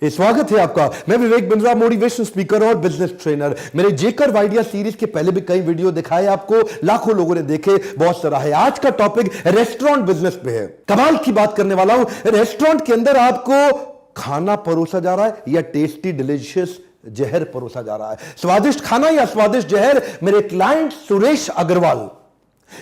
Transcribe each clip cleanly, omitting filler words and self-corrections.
स्वागत है आपका। मैं विवेक बिंद्रा, मोटिवेशन स्पीकर और बिजनेस ट्रेनर। मेरे जेकर आइडिया सीरीज के पहले भी कई वीडियो दिखाए आपको, लाखों लोगों ने देखे, बहुत सारा है। आज का टॉपिक रेस्टोरेंट बिजनेस पे है। कमाल की बात करने वाला हूं। रेस्टोरेंट के अंदर आपको खाना परोसा जा रहा है या टेस्टी डिलीशियस जहर परोसा जा रहा है? स्वादिष्ट खाना या स्वादिष्ट जहर? मेरे क्लाइंट सुरेश अग्रवाल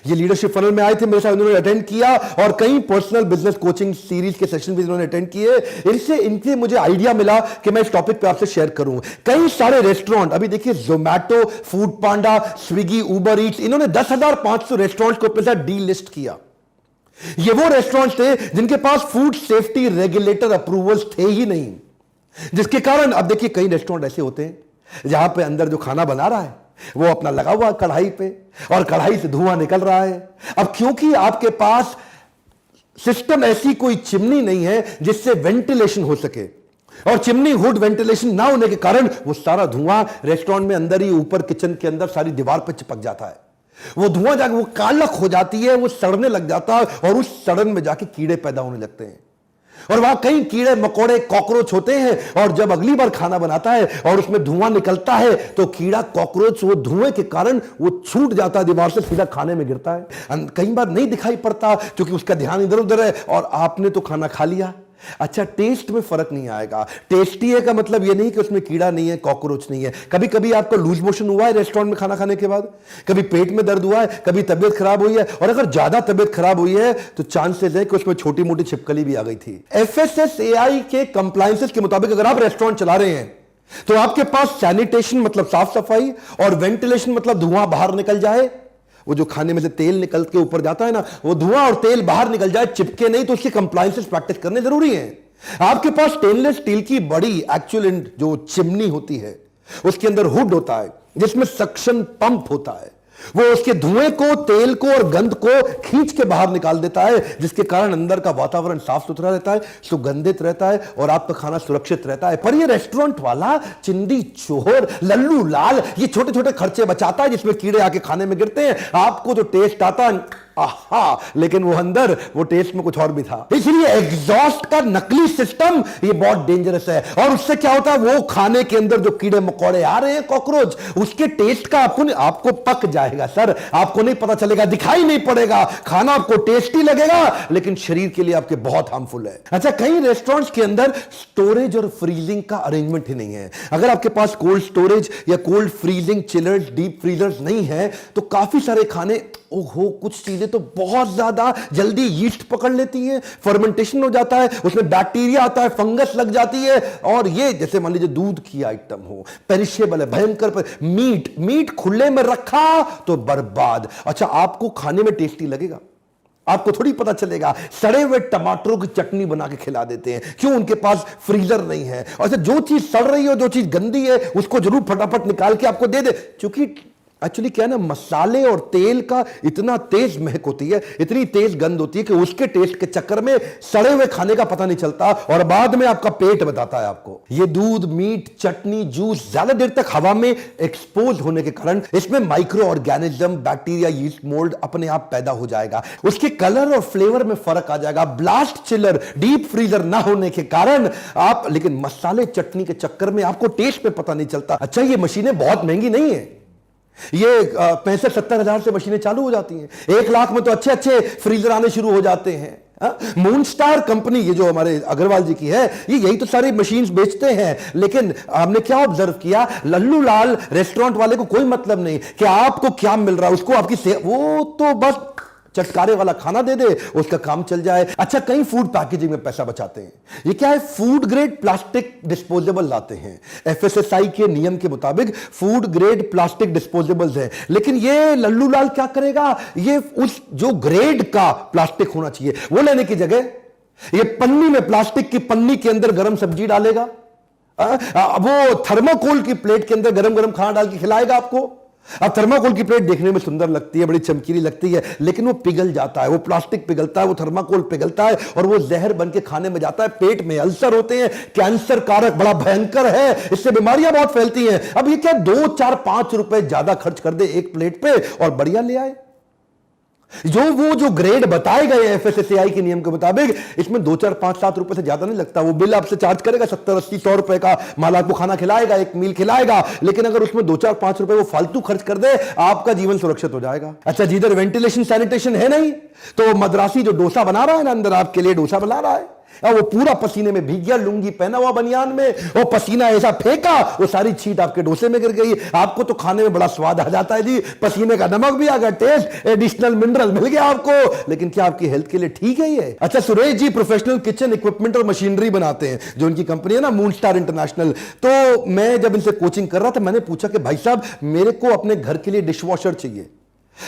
ये लीडरशिप फनल में आए थे, मेरे साथ उन्होंने अटेंड किया और कई पर्सनल बिजनेस कोचिंग सीरीज के सेशन भी उन्होंने अटेंड किए। इनसे मुझे आइडिया मिला कि मैं इस टॉपिक पे आपसे शेयर करूं। कई सारे रेस्टोरेंट, अभी देखिए जोमैटो, फूड पांडा, स्विगी, उबर ईट्स, इन्होंने 10,500 रेस्टोरेंट को अपने साथ डी लिस्ट किया। ये वो रेस्टोरेंट थे जिनके पास फूड सेफ्टी रेगुलेटर अप्रूवल्स थे ही नहीं, जिसके कारण अब देखिए कई रेस्टोरेंट ऐसे होते हैं जहां पे अंदर जो खाना बना रहा है वो अपना लगा हुआ कढ़ाई पे और कढ़ाई से धुआं निकल रहा है। अब क्योंकि आपके पास सिस्टम ऐसी कोई चिमनी नहीं है जिससे वेंटिलेशन हो सके, और चिमनी हुड वेंटिलेशन ना होने के कारण वो सारा धुआं रेस्टोरेंट में अंदर ही ऊपर किचन के अंदर सारी दीवार पे चिपक जाता है। वो धुआं जाके वो कालक हो जाती है, वो सड़ने लग जाता है और उस सड़न में जाके कीड़े पैदा होने लगते हैं और वहां कई कीड़े मकोड़े कॉकरोच होते हैं। और जब अगली बार खाना बनाता है और उसमें धुआं निकलता है तो कीड़ा कॉकरोच वो धुएं के कारण वो छूट जाता है दीवार से, सीधा खाने में गिरता है। कई बार नहीं दिखाई पड़ता क्योंकि उसका ध्यान इधर उधर है और आपने तो खाना खा लिया। अच्छा, टेस्ट में फर्क नहीं आएगा। टेस्टी है का मतलब यह नहीं कि उसमें कीड़ा नहीं है, कॉकरोच नहीं है। कभी कभी आपको लूज मोशन हुआ है रेस्टोरेंट में खाना खाने के बाद, कभी पेट में दर्द हुआ है, कभी तबीयत खराब हुई है, और अगर ज्यादा तबीयत खराब हुई है तो चांसेस है कि उसमें छोटी मोटी छिपकली भी आ गई थी। FSSAI के कंप्लायंसेस के मुताबिक अगर आप रेस्टोरेंट चला रहे हैं तो आपके पास सैनिटेशन मतलब साफ सफाई और वेंटिलेशन मतलब धुआं बाहर निकल जाए, वो जो खाने में से तेल निकल के ऊपर जाता है ना, वो धुआं और तेल बाहर निकल जाए, चिपके नहीं, तो उसकी कंप्लायंसेस प्रैक्टिस करने जरूरी है। आपके पास स्टेनलेस स्टील की बड़ी एक्चुअल जो चिमनी होती है उसके अंदर हुड होता है जिसमें सक्शन पंप होता है, वो उसके धुएं को, तेल को और गंध को खींच के बाहर निकाल देता है, जिसके कारण अंदर का वातावरण साफ सुथरा रहता है, सुगंधित रहता है और आपका खाना सुरक्षित रहता है। पर ये रेस्टोरेंट वाला चिंदी चोर लल्लू लाल ये छोटे छोटे खर्चे बचाता है जिसमें कीड़े आके खाने में गिरते हैं। आपको जो टेस्ट आता है आहा, लेकिन वो अंदर वो टेस्ट में कुछ और भी था। इसलिए एग्जॉस्ट का नकली सिस्टम ये बहुत डेंजरस है। और उससे क्या होता है, वो खाने के अंदर जो कीड़े मकोड़े आ रहे हैं, कॉकरोच, उसके टेस्ट का आपको पक जाएगा सर, आपको नहीं पता चलेगा, दिखाई नहीं पड़ेगा। खाना आपको टेस्टी लगेगा लेकिन शरीर के लिए आपके बहुत हार्मफुल है। अच्छा, कई रेस्टोरेंट्स के अंदर स्टोरेज और फ्रीजिंग का अरेंजमेंट ही नहीं है। अगर आपके पास कोल्ड स्टोरेज या cold freezing chillers, deep freezers नहीं है तो काफी सारे खाने, ओहो, कुछ चीजें तो बहुत ज्यादा जल्दी यीस्ट पकड़ लेती हैं, फर्मेंटेशन हो जाता है, उसमें बैक्टीरिया आता है, फंगस लग जाती है। और ये जैसे मान लीजिए दूध की आइटम हो, पेरिशेबल है, भयंकर। मीट खुले में रखा तो बर्बाद। अच्छा, आपको खाने में टेस्टी लगेगा? आपको थोड़ी पता चलेगा। सड़े हुए टमाटरों की चटनी बना के खिला देते हैं, क्यों? उनके पास फ्रीजर नहीं है। और जो चीज सड़ रही हो, जो चीज गंदी है, उसको जरूर फटाफट निकाल के आपको दे दे, क्योंकि एक्चुअली क्या है ना, मसाले और तेल का इतना तेज महक होती है, इतनी तेज गंध होती है कि उसके टेस्ट के चक्कर में सड़े हुए खाने का पता नहीं चलता और बाद में आपका पेट बताता है आपको। ये दूध, मीट, चटनी, जूस ज्यादा देर तक हवा में एक्सपोज होने के कारण इसमें micro organism, bacteria, yeast, mould अपने आप पैदा हो जाएगा। उसके कलर और फ्लेवर में फर्क आ जाएगा। ब्लास्ट चिलर, डीप फ्रीजर ना होने के कारण आप, लेकिन मसाले चटनी के चक्कर में आपको टेस्ट में पता नहीं चलता। अच्छा, ये मशीनें बहुत महंगी नहीं है, ये 65-70 हजार से मशीनें चालू हो जाती हैं। 1 लाख में तो अच्छे अच्छे फ्रीजर आने शुरू हो जाते हैं। मून स्टार कंपनी, ये जो हमारे अग्रवाल जी की है, ये यही तो सारी मशीन्स बेचते हैं। लेकिन हमने क्या ऑब्जर्व किया, लल्लू लाल रेस्टोरेंट वाले को कोई मतलब नहीं कि आपको क्या मिल रहा है, उसको आपकी वो तो बस चटकारे वाला खाना दे दे, उसका काम चल जाए। अच्छा, कई फूड पैकेजिंग में पैसा बचाते हैं। ये क्या है, फूड ग्रेड प्लास्टिक डिस्पोजेबल लाते हैं। FSSAI के नियम के मुताबिक फूड ग्रेड प्लास्टिक डिस्पोजेबल्स हैं, लेकिन ये लल्लू लाल क्या करेगा, ये उस जो ग्रेड का प्लास्टिक होना चाहिए वो लेने की जगह ये पन्नी में, प्लास्टिक की पन्नी के अंदर गरम सब्जी डालेगा, वो थर्माकोल की प्लेट के अंदर गरम गरम खाना डाल के खिलाएगा आपको। अब थर्माकोल की प्लेट देखने में सुंदर लगती है, बड़ी चमकीली लगती है, लेकिन वो पिघल जाता है, वो प्लास्टिक पिघलता है, वो थर्माकोल पिघलता है और वो जहर बन के खाने में जाता है। पेट में अल्सर होते हैं, कैंसर कारक, बड़ा भयंकर है, इससे बीमारियां बहुत फैलती हैं। अब ये क्या 2, 4, 5 रुपए ज्यादा खर्च कर दे एक प्लेट पे और बढ़िया ले आए। जो ग्रेड बताए गए एफएसएसएआई के नियम के मुताबिक, इसमें 2 4 5 7 रुपए से ज्यादा नहीं लगता। वो बिल आपसे चार्ज करेगा 70 80 100 रुपए का, माल आपको खाना खिलाएगा, एक मील खिलाएगा, लेकिन अगर उसमें 2 4 5 रुपए वो फालतू खर्च कर दे, आपका जीवन सुरक्षित हो जाएगा। अच्छा, जिधर वेंटिलेशन सैनिटेशन है नहीं, तो मद्रासी जो डोसा बना रहा है ना, अंदर आपके लिए डोसा बना रहा है, और वो पूरा पसीने में भीग गया, लुंगी पहना हुआ बनियान में, वो पसीना ऐसा फेंका, वो सारी छींट आपके डोसे में गिर गई। आपको तो खाने में बड़ा स्वाद आ जाता है जी, पसीने का नमक भी आ गया, टेस्ट, एडिशनल मिनरल मिल गया आपको, लेकिन क्या आपकी हेल्थ के लिए ठीक है ये? अच्छा, Suresh ji professional kitchen equipment और मशीनरी बनाते हैं, जो उनकी कंपनी है ना मून स्टार इंटरनेशनल। तो मैं जब इनसे कोचिंग कर रहा था, मैंने पूछा कि भाई साहब, मेरे को अपने घर के लिए डिश वॉशर चाहिए।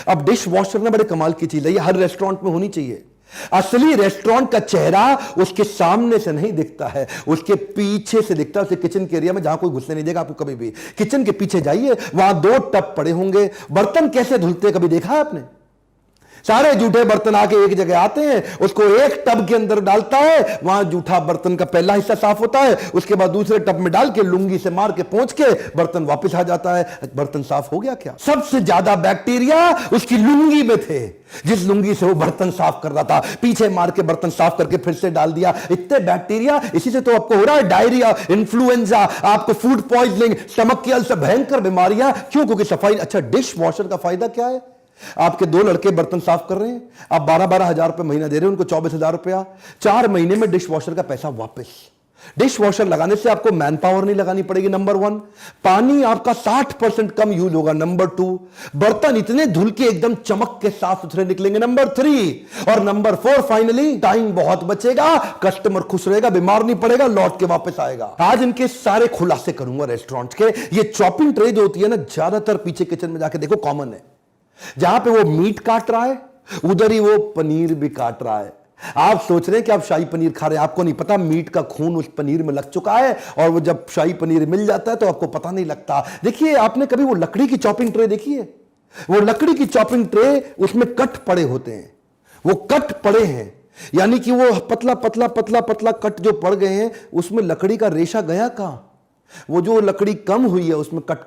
अब डिश वॉशर ना बड़े कमाल की चीज है, ये हर रेस्टोरेंट में होनी चाहिए। असली रेस्टोरेंट का चेहरा उसके सामने से नहीं दिखता है, उसके पीछे से दिखता है। उसे किचन के एरिया में जहां कोई घुसने नहीं देगा आपको कभी भी, किचन के पीछे जाइए, वहां 2 टब पड़े होंगे। बर्तन कैसे धुलते कभी देखा है आपने? सारे जूठे बर्तन आके एक जगह आते हैं, उसको एक टब के अंदर डालता है, वहां जूठा बर्तन का पहला हिस्सा साफ होता है, उसके बाद दूसरे टब में डाल के लुंगी से मार के पोंछ के बर्तन वापस आ जाता है। बर्तन साफ हो गया क्या? सबसे ज्यादा बैक्टीरिया उसकी लुंगी में थे, जिस लुंगी से वो बर्तन साफ कर रहा था, पीछे मार के बर्तन साफ करके फिर से डाल दिया। इतने बैक्टीरिया, इसी से तो आपको हो रहा है डायरिया, इन्फ्लुएंजा, आपको फूड पॉइजनिंग, स्टमक की अल्सर, भयंकर बीमारियां। क्यों? क्योंकि सफाई। अच्छा, डिश वॉशर का फायदा क्या है? आपके 2 लड़के बर्तन साफ कर रहे हैं, आप 12-12 हजार रुपए महीना दे रहे हैं उनको, 24 हजार रुपया, 4 महीने में डिश वॉशर का पैसा वापस। डिश वॉशर लगाने से आपको मैन पावर नहीं लगानी पड़ेगी, नंबर 1। पानी आपका 60% कम यूज होगा, नंबर 2। बर्तन इतने धुल के एकदम चमक के साफ सुथरे निकलेंगे, नंबर 3। और नंबर 4 फाइनली, टाइम बहुत बचेगा, कस्टमर खुश रहेगा, बीमार नहीं पड़ेगा, लौट के वापस आएगा। आज इनके सारे खुलासे करूंगा रेस्टोरेंट के। ये चॉपिंग ट्रे जो होती है ना, ज्यादातर पीछे किचन में जाके देखो कॉमन है। जहां पे वो मीट काट रहा है, उधर ही वो पनीर भी काट रहा है। आप सोच रहे हैं कि आप शाही पनीर खा रहे हैं, आपको नहीं पता मीट का खून उस पनीर में लग चुका है, और वो जब शाही पनीर मिल जाता है तो आपको पता नहीं लगता। देखिए, आपने कभी वो लकड़ी की चॉपिंग ट्रे देखी है? वो लकड़ी की चॉपिंग ट्रे, उसमें कट पड़े होते हैं, वो कट पड़े हैं, यानी कि वो पतला पतला पतला पतला कट जो पड़ गए हैं, उसमें लकड़ी का रेशा गया कहां? वो जो लकड़ी कम हुई है उसमें कट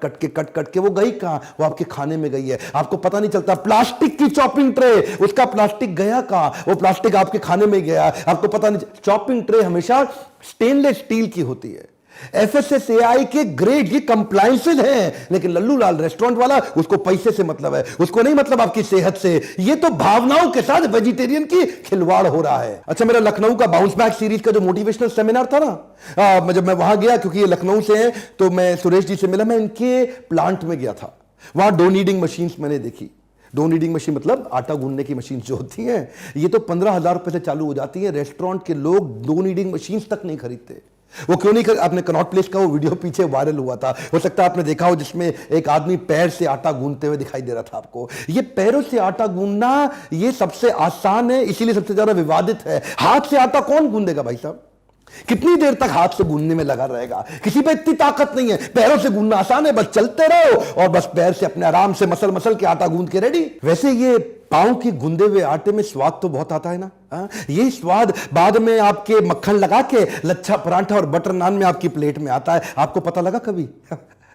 कट के वो गई कहां? वो आपके खाने में गई है, आपको पता नहीं चलता। प्लास्टिक की चॉपिंग ट्रे, उसका प्लास्टिक गया कहां? वो प्लास्टिक आपके खाने में गया, आपको पता नहीं। चॉपिंग ट्रे हमेशा स्टेनलेस स्टील की होती है। एफएसएसएआई के ग्रेड, ये कंप्लायंसेस हैं, लेकिन लल्लू लाल रेस्टोरेंट वाला, उसको पैसे से मतलब है, उसको नहीं मतलब आपकी सेहत से। ये तो भावनाओं के साथ वेजिटेरियन की खिलवाड़ हो रहा है। अच्छा, मेरा लखनऊ का बाउंस बैक सीरीज का जो मोटिवेशनल सेमिनार था ना, जब मैं वहां गया, क्योंकि ये लखनऊ से हैं, तो मैं सुरेश जी से मिला, मैं इनके प्लांट में गया था। वहां डो नीडिंग मशीन मैंने देखी। डो नीडिंग मशीन मतलब आटा गूंदने की मशीन जो होती है, ये तो 15,000 रुपए से चालू हो जाती है। रेस्टोरेंट के लोग डो नीडिंग मशीन तक नहीं खरीदते। वो क्यों नहीं कर? आपने कनॉट प्लेस का वो वीडियो पीछे वायरल हुआ था, हो सकता है आपने देखा हो, जिसमें एक आदमी पैर से आटा गूंदते हुए दिखाई दे रहा था आपको। ये पैरों से आटा गूंदना ये सबसे आसान है, इसीलिए सबसे ज्यादा विवादित है। हाथ से आटा कौन गूंदेगा भाई साहब? कितनी देर तक हाथ से गूंदने में लगा रहेगा? किसी पे इतनी ताकत नहीं है। पैरों से गूंदना आसान है, बस चलते रहो और बस पैर से अपने आराम से मसल मसल के आटा गूंद के रेडी। वैसे ये पांव के गूंदे हुए आटे में स्वाद तो बहुत आता है ना। ये स्वाद बाद में आपके मक्खन लगा के लच्छा परांठा और बटर नान में आपकी प्लेट में आता है। आपको पता लगा कभी?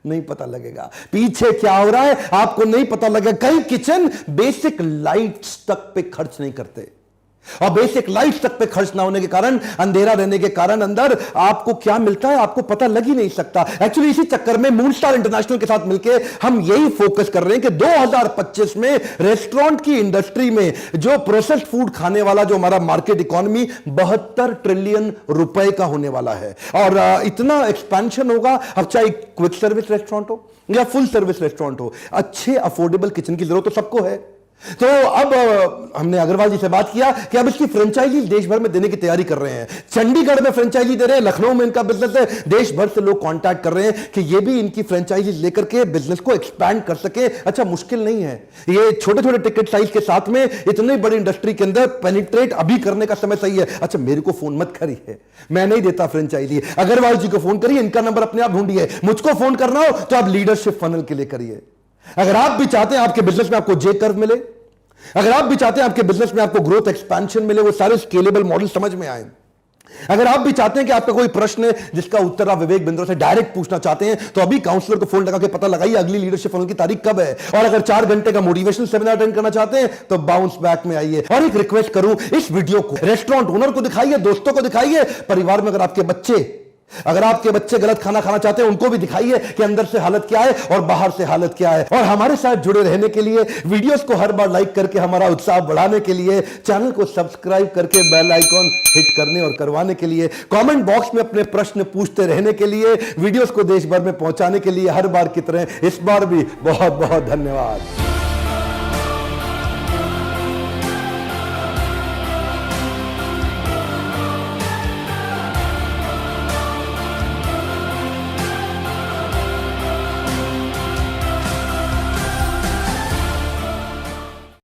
नहीं पता लगेगा। पीछे क्या हो रहा है आपको नहीं पता लगेगा। कई किचन बेसिक लाइट्स तक पे खर्च नहीं करते, और बेसिक लाइट तक पे खर्च ना होने के कारण, अंधेरा रहने के कारण अंदर आपको क्या मिलता है आपको पता लग ही नहीं सकता। एक्चुअली इसी चक्कर में मून स्टार इंटरनेशनल के साथ मिलकर हम यही फोकस कर रहे हैं कि 2025 में रेस्टोरेंट की इंडस्ट्री में जो प्रोसेस्ड फूड खाने वाला जो हमारा मार्केट इकोनॉमी 72 ट्रिलियन रुपए का होने वाला है, और इतना एक्सपेंशन होगा। अब चाहे क्विक सर्विस रेस्टोरेंट हो या फुल सर्विस रेस्टोरेंट हो, अच्छे अफोर्डेबल किचन की जरूरत तो सबको है। तो अब हमने अग्रवाल जी से बात किया कि अब इसकी फ्रेंचाइजी देश भर में देने की तैयारी कर रहे हैं। चंडीगढ़ में फ्रेंचाइजी दे रहे हैं, लखनऊ में इनका बिजनेस है, देश भर से लोग कांटेक्ट कर रहे हैं कि ये भी इनकी फ्रेंचाइजी लेकर के बिजनेस को एक्सपैंड कर सके। अच्छा, मुश्किल नहीं है, ये छोटे छोटे टिकट साइज के साथ में इतनी बड़ी इंडस्ट्री के अंदर पेनिट्रेट अभी करने का समय सही है। अच्छा, मेरे को फोन मत करिए, मैं नहीं देता फ्रेंचाइजी। अग्रवाल जी को फोन करिए, इनका नंबर अपने आप ढूंढिए। मुझको फोन करना हो तो आप लीडरशिप फनल के लिए करिए। अगर आप भी चाहते हैं आपके बिजनेस में आपको जे कर्व मिले, अगर आप भी चाहते हैं आपके बिजनेस में आपको ग्रोथ एक्सपेंशन मिले, वो सारे स्केलेबल मॉडल समझ में आए, अगर आप भी चाहते हैं कि आपका कोई प्रश्न है जिसका उत्तर आप विवेक बिंद्रा से डायरेक्ट पूछना चाहते हैं, तो अभी काउंसलर को फोन लगा के पता लगाइए अगली लीडरशिप फनल की तारीख कब है। और अगर 4 घंटे का मोटिवेशन सेमिनार अटेंड करना चाहते हैं तो बाउंस बैक में आइए। और एक रिक्वेस्ट करूं, इस वीडियो को रेस्टोरेंट ओनर को दिखाइए, दोस्तों को दिखाइए, परिवार में अगर आपके बच्चे गलत खाना खाना चाहते हैं उनको भी दिखाइए कि अंदर से हालत क्या है और बाहर से हालत क्या है। और हमारे साथ जुड़े रहने के लिए, वीडियोस को हर बार लाइक करके हमारा उत्साह बढ़ाने के लिए, चैनल को सब्सक्राइब करके बेल आइकॉन हिट करने और करवाने के लिए, कमेंट बॉक्स में अपने प्रश्न पूछते रहने के लिए, वीडियोस को देश भर में पहुंचाने के लिए हर बार की तरह इस बार भी बहुत बहुत धन्यवाद।